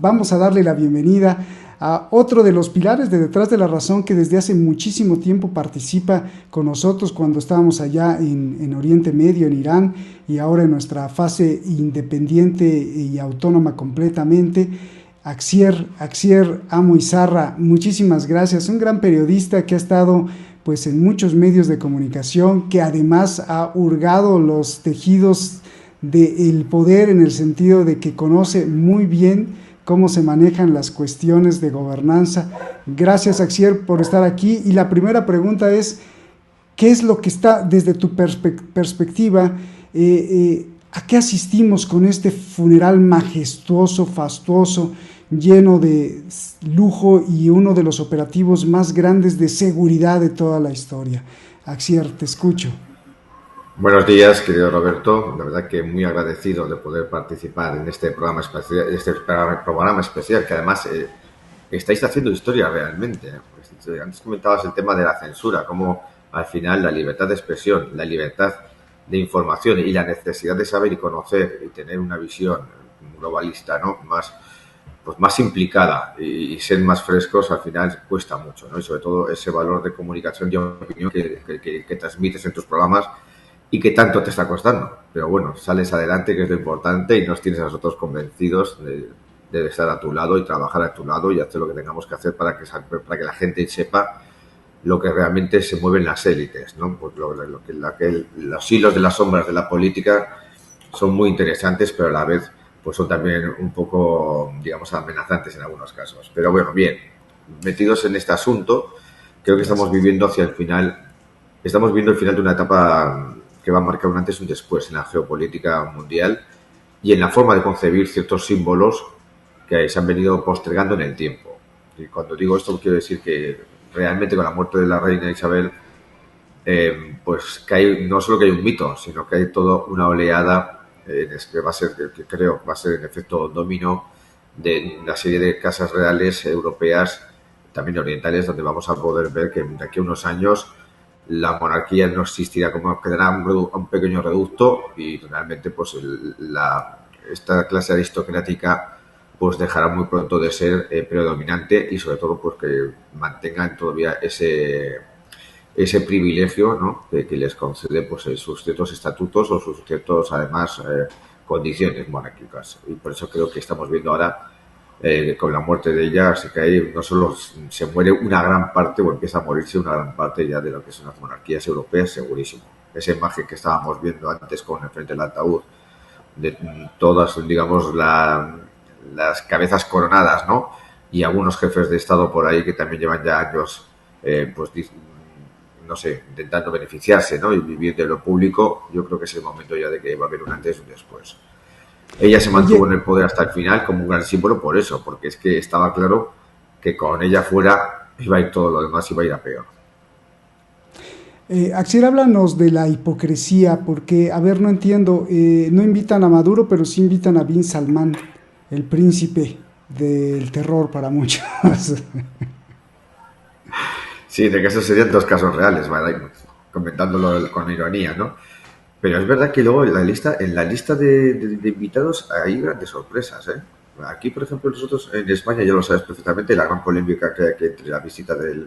Vamos a darle la bienvenida a otro de los pilares de Detrás de la Razón, que desde hace muchísimo tiempo participa con nosotros cuando estábamos allá en Oriente Medio, en Irán, y ahora en nuestra fase independiente y autónoma completamente. Axier Amo Izarra, muchísimas gracias. Un gran periodista que ha estado pues en muchos medios de comunicación, que además ha hurgado los tejidos del poder, en el sentido de que conoce muy bien cómo se manejan las cuestiones de gobernanza. Gracias, Axier, por estar aquí. Y la primera pregunta es, ¿qué es lo que está desde tu perspectiva? ¿A qué asistimos con este funeral majestuoso, fastuoso, lleno de lujo y uno de los operativos más grandes de seguridad de toda la historia? Axier, te escucho. Buenos días, querido Roberto. La verdad que muy agradecido de poder participar en este programa especial, que además estáis haciendo historia realmente. Pues, antes comentabas el tema de la censura, cómo al final la libertad de expresión, la libertad de información y la necesidad de saber y conocer y tener una visión globalista, ¿no? Más implicada y ser más frescos, al final cuesta mucho, ¿no? Y sobre todo ese valor de comunicación y opinión que transmites en tus programas y que tanto te está costando. Pero bueno, sales adelante, que es lo importante, y nos tienes a nosotros convencidos de estar a tu lado y trabajar a tu lado y hacer lo que tengamos que hacer para que la gente sepa lo que realmente se mueven las élites, ¿no? Pues los hilos de las sombras de la política son muy interesantes, pero a la vez pues son también un poco, digamos, amenazantes en algunos casos. Pero bueno, bien, metidos en este asunto, creo que Gracias. estamos viendo el final de una etapa que va a marcar un antes y un después en la geopolítica mundial y en la forma de concebir ciertos símbolos que se han venido postergando en el tiempo. Y cuando digo esto, quiero decir que realmente con la muerte de la reina Isabel, pues que no solo que hay un mito, sino que hay toda una oleada que va a ser, que creo va a ser en efecto dominó de una serie de casas reales europeas, también orientales, donde vamos a poder ver que de aquí a unos años la monarquía no existirá, como quedará un pequeño reducto y realmente pues esta clase aristocrática pues dejará muy pronto de ser predominante y sobre todo pues que mantengan todavía ese privilegio, ¿no? que les concede pues sus ciertos estatutos o sus ciertos además condiciones monárquicas, y por eso creo que estamos viendo ahora con la muerte de ella, así que ahí no solo se muere una gran parte o empieza a morirse una gran parte ya de lo que son las monarquías europeas, segurísimo. Esa imagen que estábamos viendo antes con el frente del ataúd, de todas, digamos, las cabezas coronadas, ¿no? Y algunos jefes de Estado por ahí que también llevan ya años, pues, no sé, intentando beneficiarse, ¿no? Y vivir de lo público. Yo creo que es el momento ya de que va a haber un antes y un después. Ella se mantuvo en Oye, el poder hasta el final como un gran símbolo por eso, porque es que estaba claro que con ella fuera iba a ir todo lo demás, iba a ir a peor. Axier, háblanos de la hipocresía, porque, a ver, no entiendo, no invitan a Maduro, pero sí invitan a Bin Salman, el príncipe del terror para muchos. Sí, de que esos serían dos casos reales, ¿vale? Comentándolo con ironía, ¿no? Pero es verdad que luego en la lista de invitados hay grandes sorpresas, ¿eh? Aquí, por ejemplo, nosotros en España, ya lo sabes perfectamente, la gran polémica que hay entre la visita de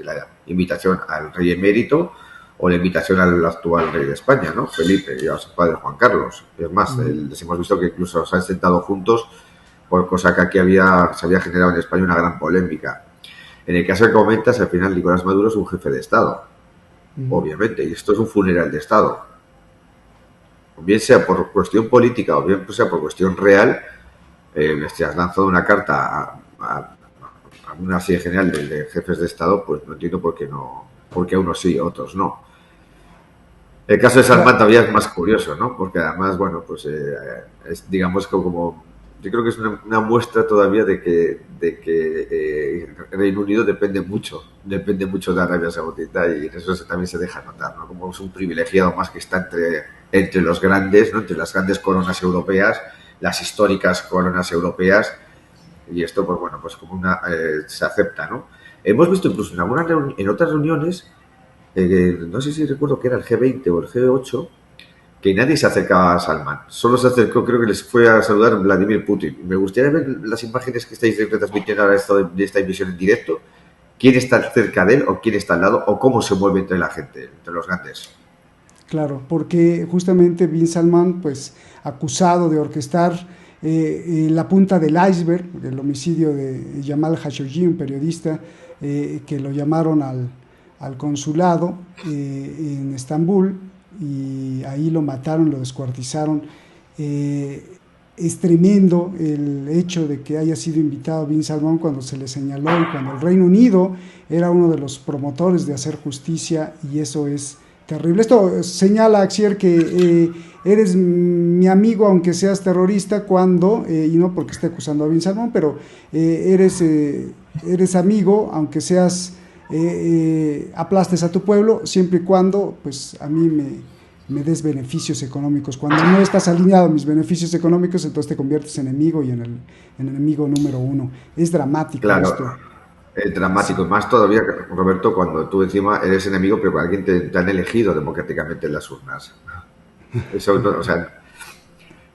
la invitación al rey emérito o la invitación al actual rey de España, ¿no? Felipe, y a su padre Juan Carlos. Es más, les hemos visto que incluso se han sentado juntos, por cosa que aquí se había generado en España una gran polémica. En el caso que comentas, al final Nicolás Maduro es un jefe de Estado, obviamente, y esto es un funeral de Estado. Bien sea por cuestión política o bien sea por cuestión real, si has lanzado una carta a una serie general de jefes de Estado, pues no entiendo por qué a unos sí y a otros no. El caso de Salman todavía es más curioso, ¿no? Porque además, bueno, pues es, digamos, como yo creo que es una muestra todavía de que Reino Unido depende mucho de Arabia Saudita, y eso también se deja notar, ¿no? Como es un privilegiado más que está entre los grandes, ¿no? Entre las grandes coronas europeas, las históricas coronas europeas, y esto, pues bueno, pues como se acepta, ¿no? Hemos visto incluso en otras reuniones, no sé si recuerdo que era el G20 o el G8, que nadie se acercaba a Salman. Solo se acercó, creo que les fue a saludar Vladimir Putin. Me gustaría ver las imágenes que estáis retransmitiendo ahora de esta emisión en directo. ¿Quién está cerca de él o quién está al lado o cómo se mueve entre la gente, entre los grandes? Claro, porque justamente Bin Salman, pues acusado de orquestar la punta del iceberg, el homicidio de Jamal Khashoggi, un periodista que lo llamaron al consulado en Estambul y ahí lo mataron, lo descuartizaron. Es tremendo el hecho de que haya sido invitado Bin Salman cuando se le señaló y cuando el Reino Unido era uno de los promotores de hacer justicia, y eso es terrible. Esto señala, Axier, que eres mi amigo aunque seas terrorista cuando, y no porque esté acusando a Bin Salman, pero eres amigo aunque seas aplastes a tu pueblo, siempre y cuando pues a mí me des beneficios económicos. Cuando no estás alineado a mis beneficios económicos, entonces te conviertes en enemigo y en enemigo número uno. Es dramático, claro, esto. Es dramático. Sí. Más todavía, Roberto, cuando tú encima eres enemigo, pero alguien te han elegido democráticamente en las urnas. Eso, o sea,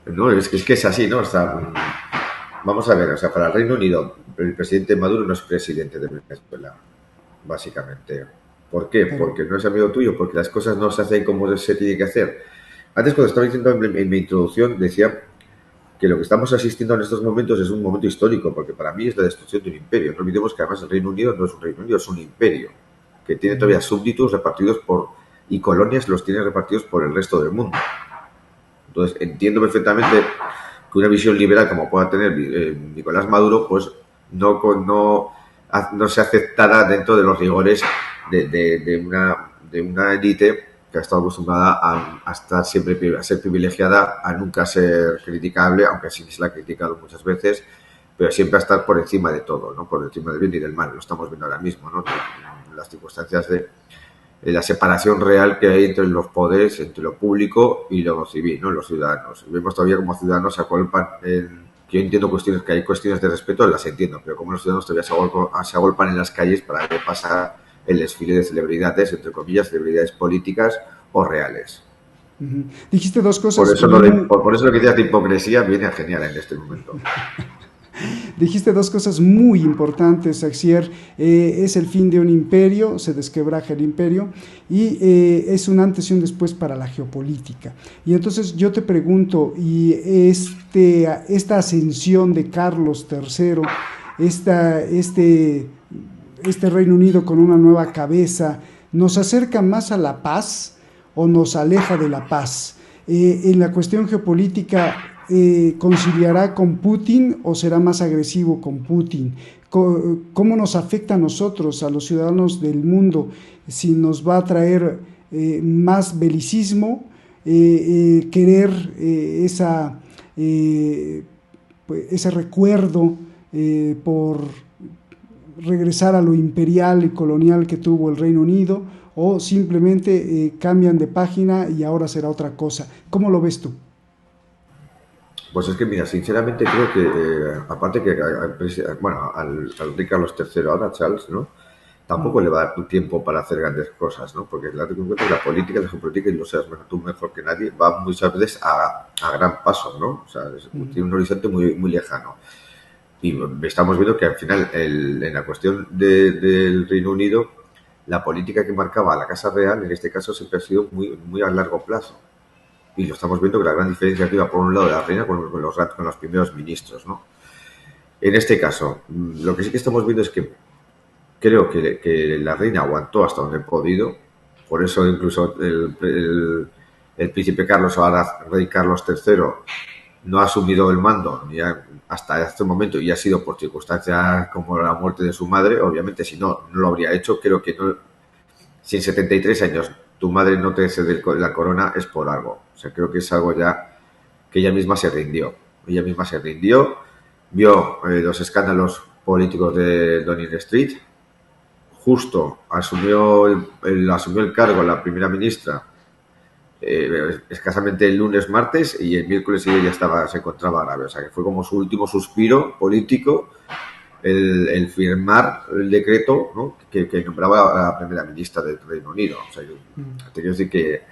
no, es que es así, ¿no? O sea, vamos a ver, o sea, para el Reino Unido, el presidente Maduro no es presidente de Venezuela, básicamente. ¿Por qué? Porque no es amigo tuyo, porque las cosas no se hacen como se tiene que hacer. Antes, cuando estaba diciendo en mi introducción, decía que lo que estamos asistiendo en estos momentos es un momento histórico, porque para mí es la destrucción de un imperio. No olvidemos que además el Reino Unido no es un Reino Unido, es un imperio, que tiene todavía súbditos repartidos y colonias los tiene repartidos por el resto del mundo. Entonces, entiendo perfectamente que una visión liberal como pueda tener Nicolás Maduro, pues no se aceptara dentro de los rigores de una élite que ha estado acostumbrada a estar siempre, a ser privilegiada, a nunca ser criticable, aunque sí se la ha criticado muchas veces, pero siempre a estar por encima de todo, ¿no? Por encima del bien y del mal. Lo estamos viendo ahora mismo, ¿no? Las circunstancias de la separación real que hay entre los poderes, entre lo público y lo civil, ¿no? Los ciudadanos. Y vemos todavía como ciudadanos se agolpan yo entiendo que hay cuestiones de respeto, las entiendo, pero como los ciudadanos todavía se agolpan en las calles para ver pasar el desfile de celebridades, entre comillas, celebridades políticas o reales. Uh-huh. Dijiste dos cosas. Por eso lo que dices de hipocresía viene genial en este momento. Dijiste dos cosas muy importantes, Axier. Es el fin de un imperio, se desquebraja el imperio, y es un antes y un después para la geopolítica. Y entonces yo te pregunto, y esta ascensión de Carlos III, este Reino Unido con una nueva cabeza, ¿nos acerca más a la paz o nos aleja de la paz? En la cuestión geopolítica, ¿conciliará con Putin o será más agresivo con Putin? ¿Cómo nos afecta a nosotros, a los ciudadanos del mundo? Si nos va a traer más belicismo, querer ese recuerdo por regresar a lo imperial y colonial que tuvo el Reino Unido, o simplemente cambian de página y ahora será otra cosa. ¿Cómo lo ves tú? Pues es que, mira, sinceramente creo que, aparte que, bueno, al rey Carlos III, ahora Charles, ¿no? Tampoco le va a dar tiempo para hacer grandes cosas, ¿no? Porque la política, la geopolítica, y lo sabes tú mejor que nadie, va muchas veces a gran paso, ¿no? O sea, tiene un horizonte muy, muy lejano. Y estamos viendo que al final, en la cuestión del Reino Unido, la política que marcaba la Casa Real, en este caso, siempre ha sido muy, muy a largo plazo. Y lo estamos viendo que la gran diferencia que iba por un lado de la reina con los primeros ministros, ¿no? En este caso, lo que sí que estamos viendo es que creo que la reina aguantó hasta donde ha podido. Por eso incluso el príncipe Carlos, ahora rey Carlos III, no ha asumido el mando hasta este momento, y ha sido por circunstancias como la muerte de su madre. Obviamente, si no lo habría hecho. Creo que no, si en 73 años tu madre no te cede la corona, es por algo. O sea, creo que es algo ya que ella misma se rindió. Ella misma se rindió, vio los escándalos políticos de Downing Street, justo asumió el cargo la primera ministra escasamente el lunes, martes, y el miércoles ya se encontraba grave. O sea, que fue como su último suspiro político el firmar el decreto, ¿no? que nombraba a la primera ministra del Reino Unido. O sea, te quiero decir que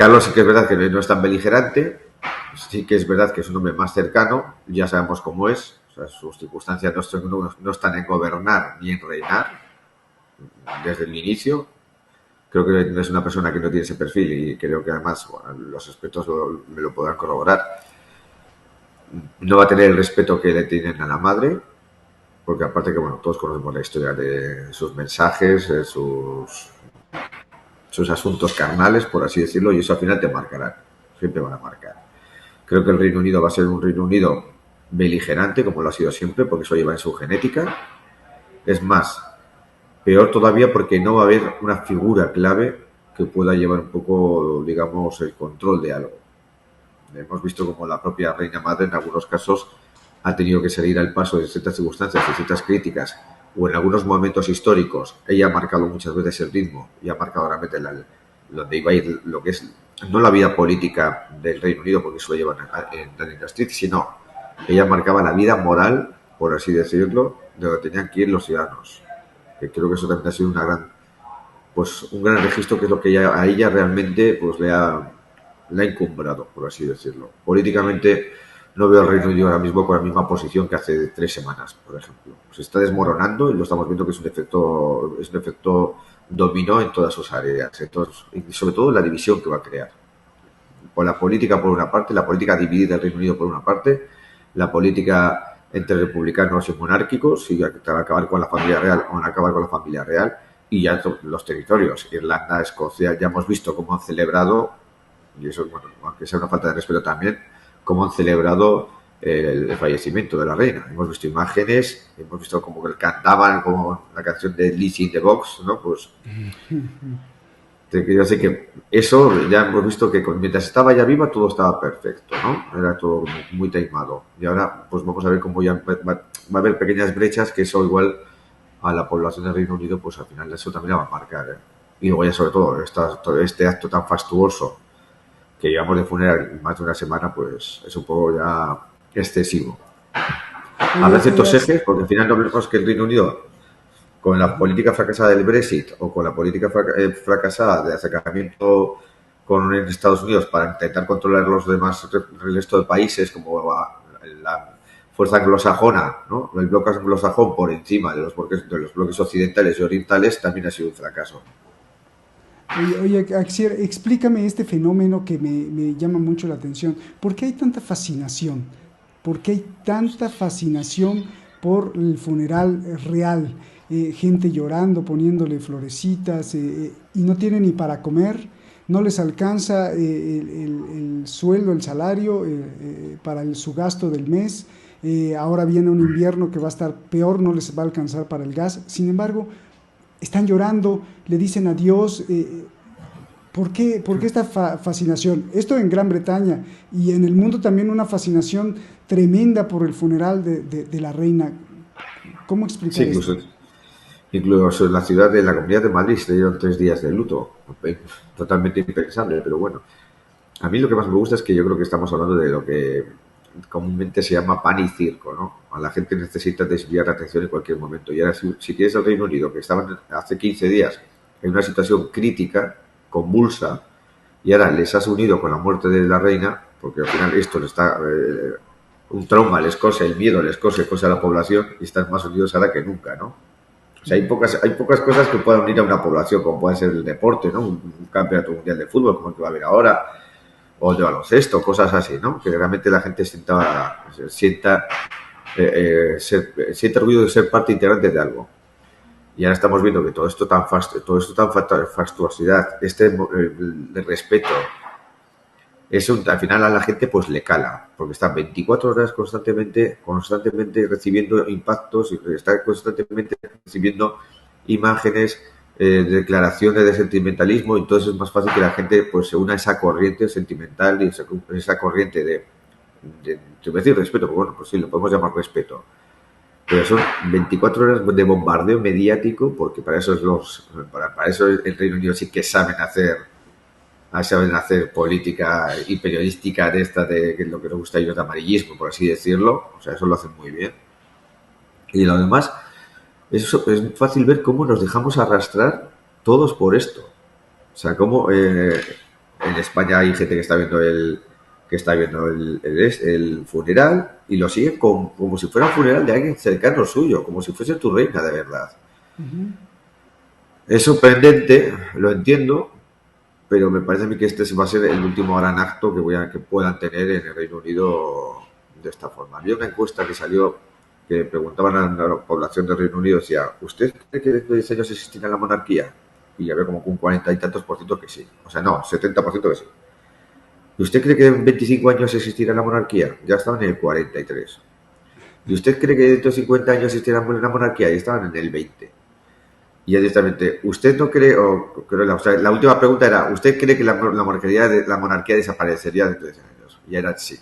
Carlos sí que es verdad que no es tan beligerante, sí que es verdad que es un hombre más cercano, ya sabemos cómo es, o sea, sus circunstancias no están en gobernar ni en reinar desde el inicio. Creo que es una persona que no tiene ese perfil y creo que además, bueno, los expertos me lo podrán corroborar. No va a tener el respeto que le tienen a la madre, porque aparte que, bueno, todos conocemos la historia de sus mensajes, sus asuntos carnales, por así decirlo, y eso al final te marcarán, siempre van a marcar. Creo que el Reino Unido va a ser un Reino Unido beligerante, como lo ha sido siempre, porque eso lleva en su genética. Es más, peor todavía porque no va a haber una figura clave que pueda llevar un poco, digamos, el control de algo. Hemos visto como la propia reina madre en algunos casos ha tenido que salir al paso de ciertas circunstancias, de ciertas críticas, o en algunos momentos históricos. Ella ha marcado muchas veces el ritmo y ha marcado realmente donde iba a ir lo que es, no la vida política del Reino Unido, porque eso lo llevan en Downing Street, sino ella marcaba la vida moral, por así decirlo, de donde tenían que ir los ciudadanos. Que creo que eso también ha sido un gran registro, que es lo que a ella realmente pues le ha encumbrado, por así decirlo. Políticamente no veo al Reino Unido ahora mismo con la misma posición que hace 3 semanas, por ejemplo. Se está desmoronando y lo estamos viendo que es un efecto dominó en todas sus áreas, y sobre todo la división que va a crear. Por la política por una parte, la política dividida del Reino Unido por una parte, la política entre republicanos y monárquicos, si acabar con la familia real o no acabar con la familia real, y ya los territorios, Irlanda, Escocia, ya hemos visto cómo han celebrado, y eso, bueno, aunque sea una falta de respeto también, cómo han celebrado el fallecimiento de la reina. Hemos visto imágenes, hemos visto como que cantaban como la canción de Lizzie in the Box, ¿no? Pues yo sé que eso ya hemos visto que mientras estaba ya viva todo estaba perfecto, ¿no? Era todo muy taimado. Y ahora pues vamos a ver cómo ya va a haber pequeñas brechas que eso igual a la población del Reino Unido pues al final eso también la va a marcar, ¿eh? Y luego ya sobre todo este acto tan fastuoso que llevamos de funeral más de una semana, pues es un poco ya excesivo. Habrá ciertos ejes, porque al final no vemos que el Reino Unido, con la política fracasada del Brexit o con la política fracasada de acercamiento con Estados Unidos para intentar controlar los demás, el resto de países, como la fuerza anglosajona, ¿no? El bloque anglosajón por encima de los bloques occidentales y orientales, también ha sido un fracaso. Oye, Axier, explícame este fenómeno que me llama mucho la atención. ¿Por qué hay tanta fascinación? ¿Por qué hay tanta fascinación por el funeral real? Gente llorando, poniéndole florecitas, y no tienen ni para comer, no les alcanza el sueldo, el salario para su gasto del mes. Ahora viene un invierno que va a estar peor, no les va a alcanzar para el gas. Sin embargo, están llorando, le dicen adiós. ¿Por qué esta fascinación? Esto en Gran Bretaña y en el mundo también una fascinación tremenda por el funeral de la reina. ¿Cómo explicar Sí, esto? incluso en la ciudad de la Comunidad de Madrid se dieron 3 días de luto. Totalmente impensable, pero bueno. A mí lo que más me gusta es que yo creo que estamos hablando de lo que comúnmente se llama pan y circo, ¿no? A la gente necesita desviar la atención en cualquier momento. Y ahora, si quieres el Reino Unido, que estaban hace 15 días en una situación crítica, convulsa, y ahora les has unido con la muerte de la reina, porque al final esto le está... un trauma les cose, el miedo les cose a la población y están más unidos ahora que nunca, ¿no? O sea, hay pocas cosas que puedan unir a una población, como puede ser el deporte, ¿no? Un campeonato mundial de fútbol, como el que va a haber ahora, o de baloncesto, cosas así, ¿no? Que realmente la gente sienta orgullo de ser parte integrante de algo. Y ahora estamos viendo que todo esto tan fastuosidad, de respeto, al final a la gente pues le cala, porque están 24 horas constantemente recibiendo impactos y está constantemente recibiendo imágenes, declaraciones de sentimentalismo, y entonces es más fácil que la gente pues se una a esa corriente sentimental y esa corriente te voy a decir respeto, porque bueno, pues sí, lo podemos llamar respeto, pero son 24 horas de bombardeo mediático, porque para eso el Reino Unido sí que saben hacer política y periodística de esta, de lo que nos gusta a ellos de amarillismo, por así decirlo. O sea, eso lo hacen muy bien. Y lo demás, es fácil ver cómo nos dejamos arrastrar todos por esto. O sea, cómo en España hay gente que está viendo el funeral y lo sigue como si fuera un funeral de alguien cercano suyo, como si fuese tu reina de verdad. Ujú. Es sorprendente, lo entiendo, pero me parece a mí que este va a ser el último gran acto que puedan tener en el Reino Unido de esta forma. Había una encuesta que salió que preguntaban a la población del Reino Unido, decía, ¿usted cree que dentro de 10 años existirá la monarquía? Y había como un 40 y tantos por ciento que sí. O sea, no, 70% que sí. ¿Y usted cree que en 25 años existirá la monarquía? Ya estaban en el 43. ¿Y usted cree que dentro de 50 años existirá la monarquía? Ya estaban en el 20. Y ya directamente, ¿usted no cree, o sea, la última pregunta era, ¿usted cree que la monarquía desaparecería dentro de 10 años? Y era sí.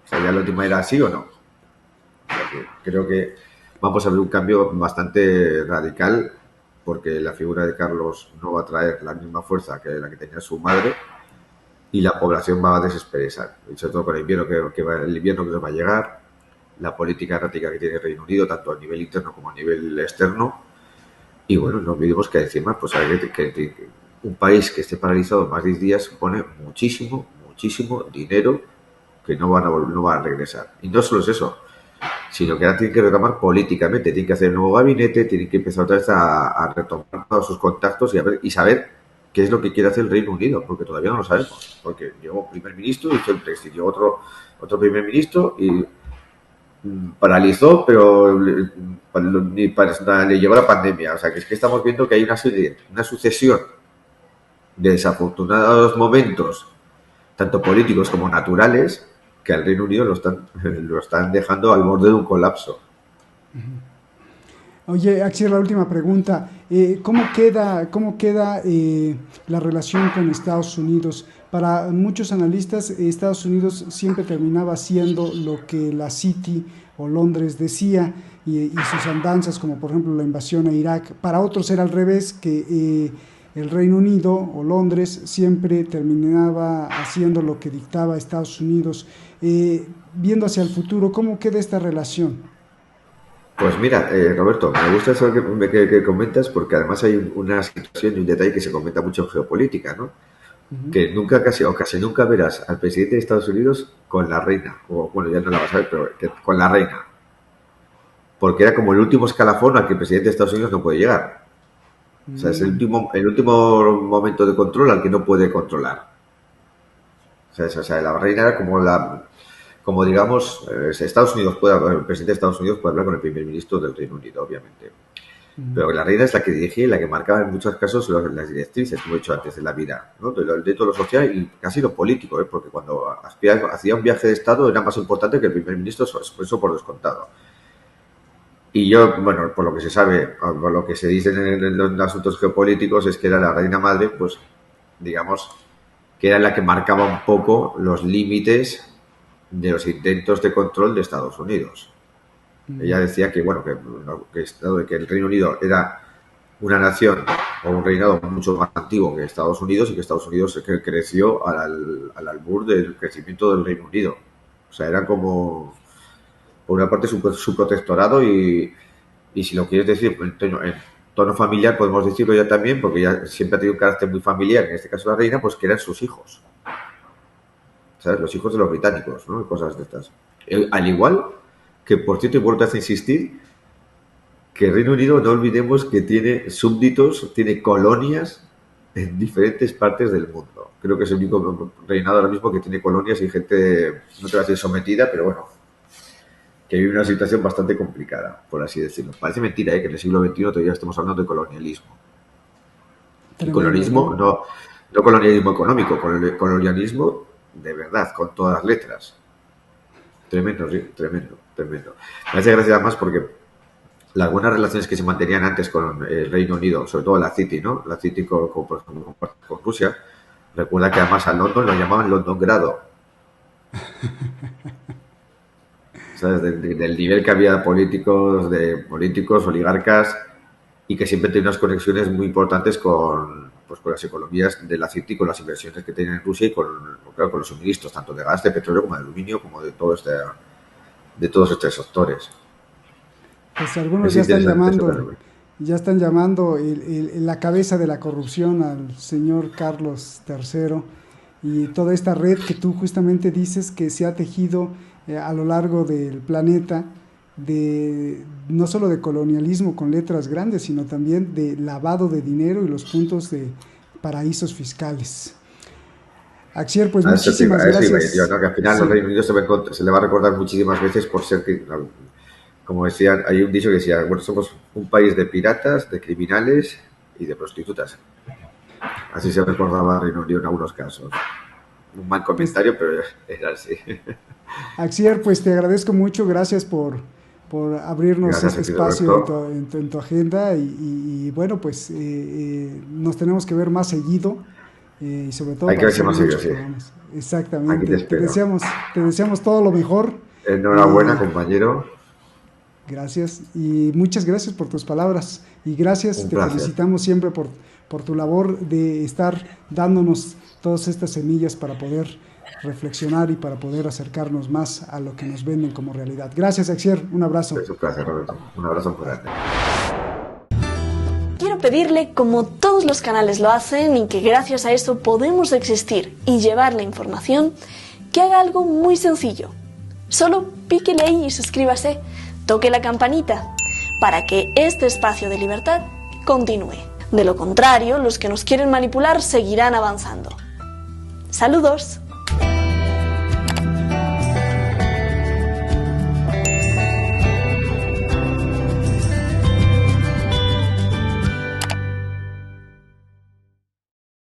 O sea, ya la última era sí o no. O sea, que creo que vamos a ver un cambio bastante radical, porque la figura de Carlos no va a traer la misma fuerza que la que tenía su madre, y la población va a desesperar. Y sobre todo con el invierno el invierno que nos va a llegar, la política errática que tiene el Reino Unido, tanto a nivel interno como a nivel externo. Y bueno, no olvidemos que encima, pues que un país que esté paralizado más de 10 días supone muchísimo, muchísimo dinero que no no va a regresar. Y no solo es eso, sino que ahora tienen que retomar políticamente, tienen que hacer un nuevo gabinete, tienen que empezar otra vez a retomar todos sus contactos y saber qué es lo que quiere hacer el Reino Unido, porque todavía no lo sabemos. Porque llegó un primer ministro, hizo el Brexit, llegó otro primer ministro y paralizó, pero le llegó la pandemia. O sea, que es que estamos viendo que hay una sucesión de desafortunados momentos, tanto políticos como naturales, que al Reino Unido lo están dejando al borde de un colapso. Oye, Axel, la última pregunta. Cómo queda la relación con Estados Unidos? Para muchos analistas, Estados Unidos siempre terminaba haciendo lo que la City o Londres decía y sus andanzas, como por ejemplo la invasión a Irak. Para otros era al revés, que el Reino Unido o Londres siempre terminaba haciendo lo que dictaba Estados Unidos. Viendo hacia el futuro, ¿cómo queda esta relación? Pues mira, Roberto, me gusta eso que comentas porque además hay una situación y un detalle que se comenta mucho en geopolítica, ¿no? Ujú. Que nunca, casi nunca verás al presidente de Estados Unidos con la reina, o bueno, ya no la vas a ver, pero con la reina, porque era como el último escalafón al que el presidente de Estados Unidos no puede llegar. O sea, es Mm. el último momento de control al que no puede controlar. O sea, la reina era como digamos, el presidente de Estados Unidos puede hablar con el primer ministro del Reino Unido, obviamente. Ujú. Pero la reina es la que dirigía y la que marcaba en muchos casos las directrices, como he dicho antes, de la vida, ¿no? De todo lo social y casi lo político, ¿eh? Porque cuando hacía un viaje de Estado era más importante que el primer ministro, eso por descontado. Y yo, bueno, por lo que se sabe, por lo que se dice en los asuntos geopolíticos, es que era la reina madre, pues, digamos, que era la que marcaba un poco los límites de los intentos de control de Estados Unidos. Ella Mm. decía que, bueno, que el Reino Unido era una nación o un reinado mucho más antiguo que Estados Unidos y que Estados Unidos creció al albur del crecimiento del Reino Unido. O sea, era como, por una parte, su protectorado y si lo quieres decir en tono familiar, podemos decirlo ya también, porque ya siempre ha tenido un carácter muy familiar, en este caso la reina, pues que eran sus hijos. ¿Sabes? Los hijos de los británicos, ¿no? Cosas de estas. Al igual que, por cierto, y vuelvo a insistir, que el Reino Unido, no olvidemos que tiene súbditos, tiene colonias en diferentes partes del mundo. Creo que es el único reinado ahora mismo que tiene colonias y gente, no te voy a decir sometida, pero bueno, que vive una situación bastante complicada, por así decirlo. Parece mentira, que en el siglo XXI todavía estamos hablando de colonialismo. Y Tremendo, colonialismo, ¿no? no colonialismo económico, colonialismo de verdad, con todas las letras. Tremendo, sí, tremendo, tremendo. Me hace gracia además porque las buenas relaciones que se mantenían antes con el Reino Unido, sobre todo la City, ¿no? La City por ejemplo, con Rusia. Recuerda que además a London lo llamaban Londongrado, ¿sabes? Del nivel que había de políticos, oligarcas, y que siempre tenía unas conexiones muy importantes pues, con las economías de la City, con las inversiones que tenían en Rusia y claro, con los suministros, tanto de gas, de petróleo, como de aluminio, como de todos estos sectores. Pues algunos Es interesante eso también. ya están llamando la cabeza de la corrupción al señor Carlos III. y toda esta red que tú justamente dices que se ha tejido a lo largo del planeta, no solo de colonialismo con letras grandes, sino también de lavado de dinero y los puntos de paraísos fiscales. Axier, pues muchísimas gracias. Yo, ¿no? Que al final sí. Los Reino Unido se le va a recordar muchísimas veces por ser, como decía, hay un dicho que decía, bueno, somos un país de piratas, de criminales y de prostitutas. Así se recordaba Reino Unido en algunos casos. Un mal comentario, pero era así. Axier, pues te agradezco mucho, gracias por abrirnos este espacio en tu agenda y bueno, pues nos tenemos que ver más seguido y sobre todo hay que verse más seguido, sí. Exactamente, te deseamos todo lo mejor. Enhorabuena, compañero. Gracias y muchas gracias por tus palabras y gracias, te felicitamos siempre por tu labor de estar dándonos todas estas semillas para poder reflexionar y para poder acercarnos más a lo que nos venden como realidad. Gracias, Axier, un abrazo. Es un placer, Roberto. Un abrazo fuerte. Quiero pedirle, como todos los canales lo hacen y que gracias a eso podemos existir y llevar la información, que haga algo muy sencillo. Solo píquele ahí y suscríbase, toque la campanita, para que este espacio de libertad continúe. De lo contrario, los que nos quieren manipular seguirán avanzando. ¡Saludos!